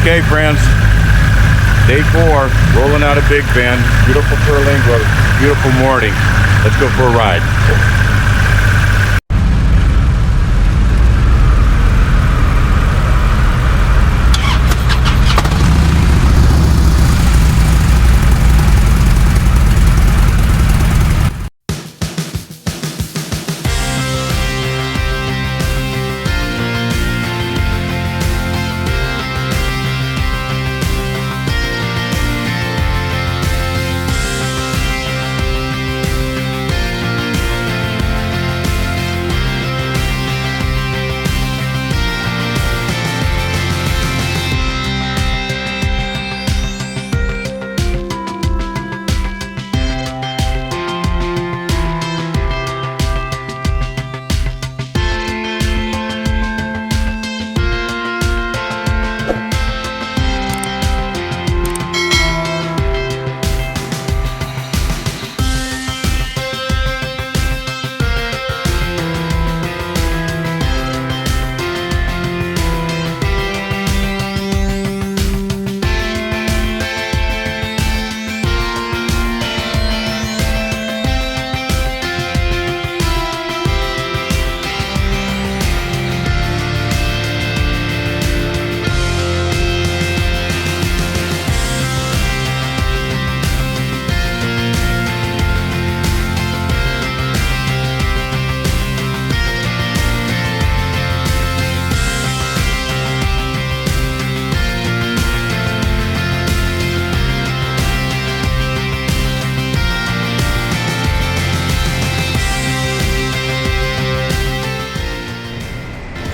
Okay, friends, day 4, rolling out of Big Bend, beautiful Terlingua, beautiful morning. Let's go for a ride.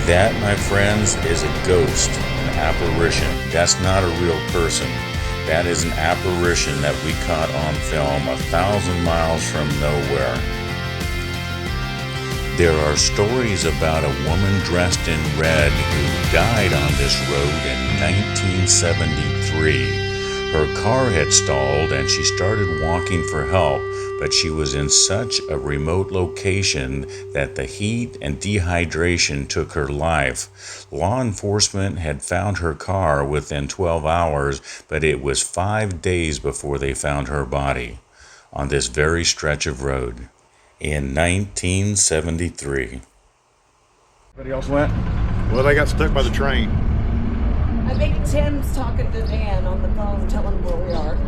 That, my friends, is a ghost, an apparition. That's not a real person. That is an apparition that we caught on film 1,000 miles from nowhere. There are stories about a woman dressed in red who died on this road in 1973. Her car had stalled and she started walking for help, but she was in such a remote location that the heat and dehydration took her life. Law enforcement had found her car within 12 hours, but it was 5 days before they found her body on this very stretch of road in 1973. Anybody else went? Well, they got stuck by the train. I think Tim's talking to Dan on the phone, telling him where we are.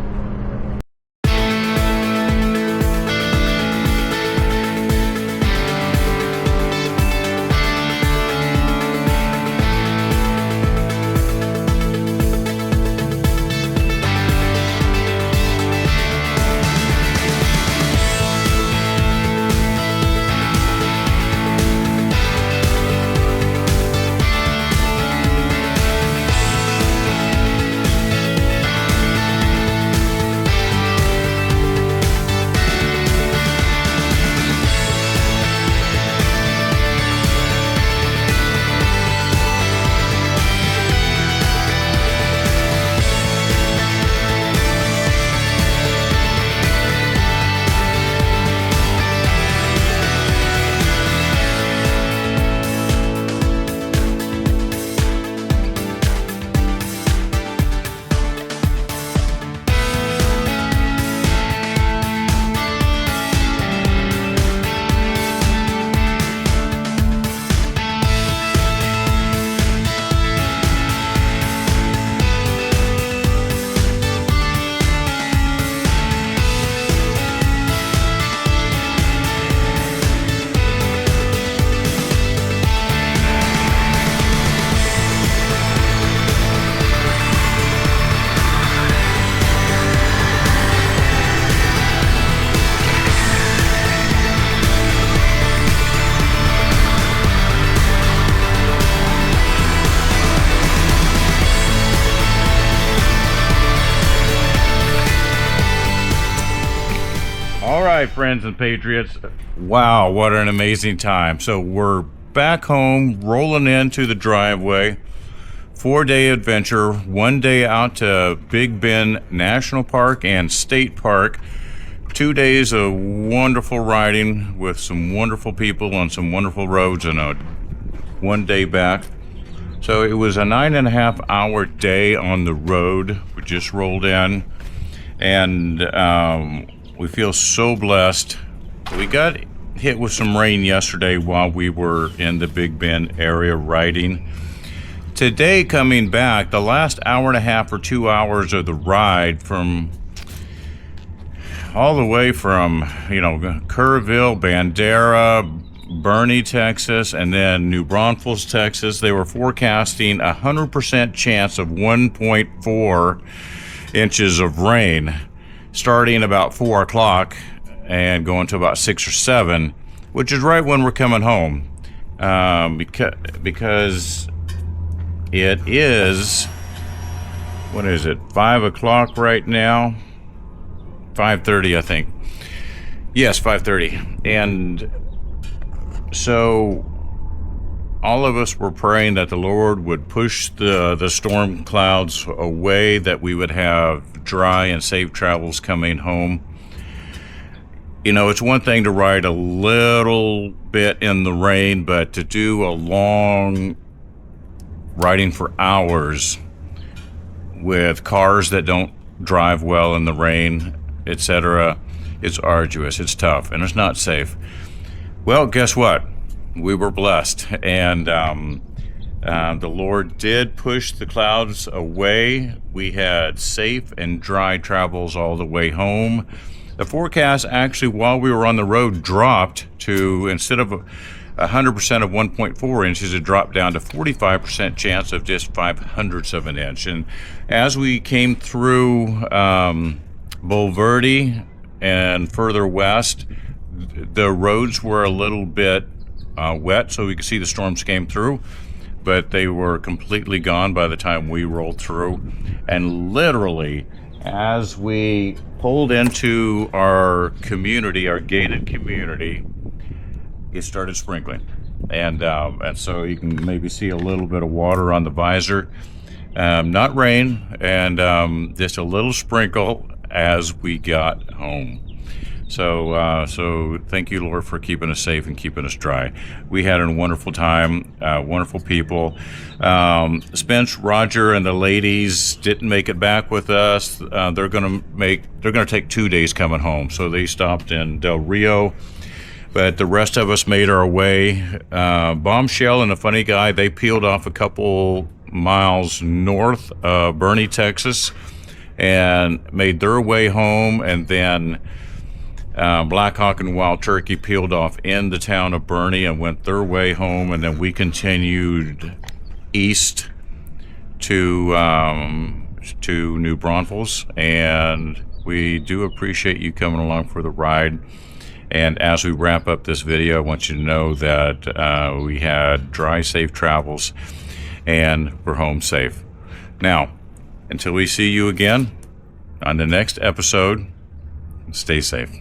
All right, friends and patriots. Wow, what an amazing time. So we're back home, rolling into the driveway. 4-day adventure, 1 day out to Big Bend National Park and State Park. 2 days of wonderful riding with some wonderful people on some wonderful roads, and a 1 day back. So it was a 9.5-hour day on the road. We just rolled in, and we feel so blessed. We got hit with some rain yesterday while we were in the Big Bend area riding. Today, coming back, the last hour and a half or 2 hours of the ride from all the way from, Kerrville, Bandera, Boerne, Texas, and then New Braunfels, Texas, they were forecasting 100% chance of 1.4 inches of rain starting about 4 o'clock and going to about 6 or 7, which is right when we're coming home, because it is, 5 o'clock right now? 5:30, I think. Yes, 5:30. And so all of us were praying that the Lord would push the storm clouds away, that we would have dry and safe travels coming home. It's one thing to ride a little bit in the rain, but to do a long riding for hours with cars that don't drive well in the rain, etc., it's arduous, it's tough, and it's not safe. Well, guess what? We were blessed, and the Lord did push the clouds away. We had safe and dry travels all the way home. The forecast actually, while we were on the road, dropped to, instead of 100% of 1.4 inches, it dropped down to 45% chance of just 0.05 of an inch. And as we came through Bulverde and further west, the roads were a little bit wet, so we could see the storms came through, but they were completely gone by the time we rolled through. And literally, as we pulled into our community, our gated community, it started sprinkling, and so you can maybe see a little bit of water on the visor, not rain, and just a little sprinkle as we got home. So thank you, Lord, for keeping us safe and keeping us dry. We had a wonderful time, wonderful people. Spence, Roger, and the ladies didn't make it back with us. They're gonna take 2 days coming home, so they stopped in Del Rio. But the rest of us made our way. Bombshell and a funny guy, they peeled off a couple miles north of Boerne, Texas, and made their way home. And then Blackhawk and Wild Turkey peeled off in the town of Boerne and went their way home. And then we continued east to New Braunfels. And we do appreciate you coming along for the ride. And as we wrap up this video, I want you to know that we had dry, safe travels, and we're home safe. Now, until we see you again on the next episode, stay safe.